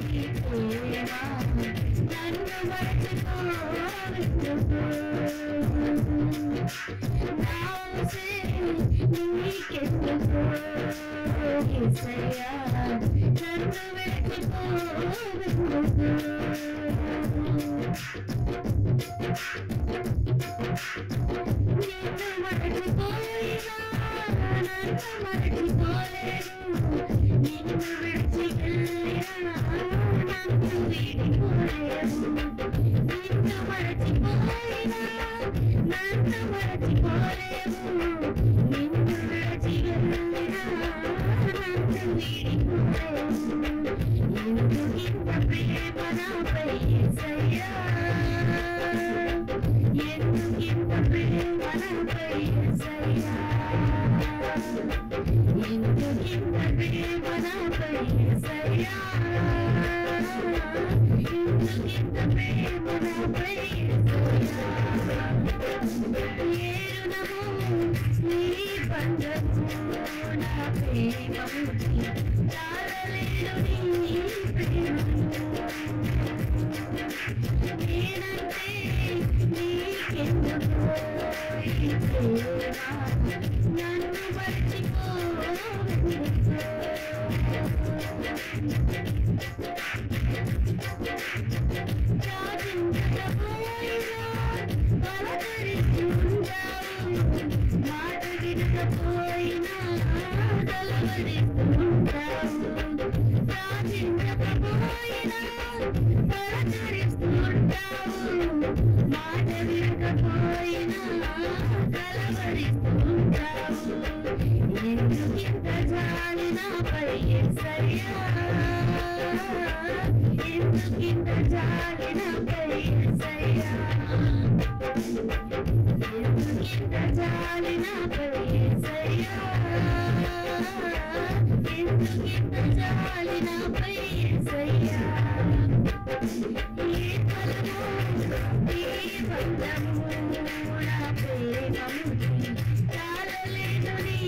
ఈ ప్రేమ నన్ను మరచిపోవెందుకు నా ఊసే నీకెందుకు యేసయ్యా నన్ను విడిచిపోవెందుకు నిన్ను మరచిపోయినా నన్ను మరచిపోలేను నిన్ను విడిచి వెళ్ళినా నన్ను వీడిపోలేవు నిన్ను మరచిపోయినా నన్ను మరచిపోలేవు నిన్ను విడిచి వెళ్ళినా నన్ను వీడిపోలేవు ఎందుకింత ప్రేమ నాపై యేసయ్యా ఎందుకింత ప్రేమ నాపై యేసయ్యా ఎందుకింత ప్రేమ నాపై యేసయ్యా ఎందుకింత ప్రేమ నాపై యేసయ్యా ఏరునము నీ బంధము నా ప్రేమము చాలలేను నీ ప్రేమను నేనంటే నీకెందుకో ఈ ప్రేమ నన్ను మరచిపోవెందుకో చాచించకపోయినా పలకరిస్తుంటావు మాట వినకపోయినా కలవరిస్తుంటావు చాచించకపోయినా పలకరిస్తుంటావు మాట వినకపోయినా కలవరిస్తుంటావు ఎందుకింత జాలి నాపై యేసయ్యా ఎందుకింత జాలి నాపై యేసయ్యా ఎందుకింత జాలి నాపై యేసయ్యా ఎందుకింత జాలి నాపై యేసయ్యా ఈ ఫలము ఈ బంధము నా ప్రేమము చాలలేను నీ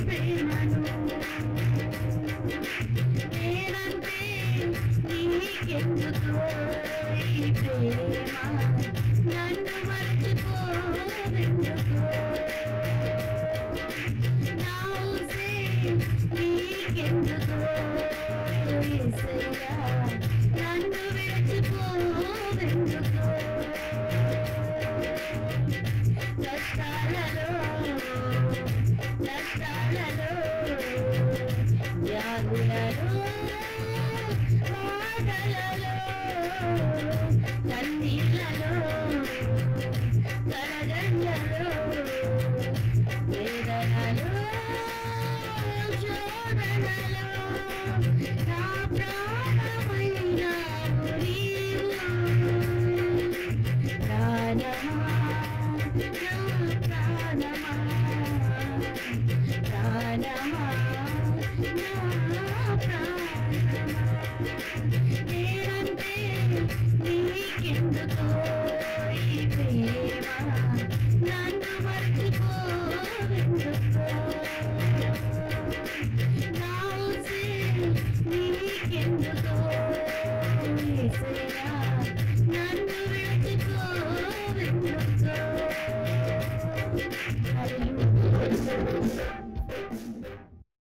ప్రేమను నేనంటే నీకెందుకో ఈ ప్రేమ నన్ను మరచిపోవెందుకో నా ఊసే నీకెందుకో యేసయ్యా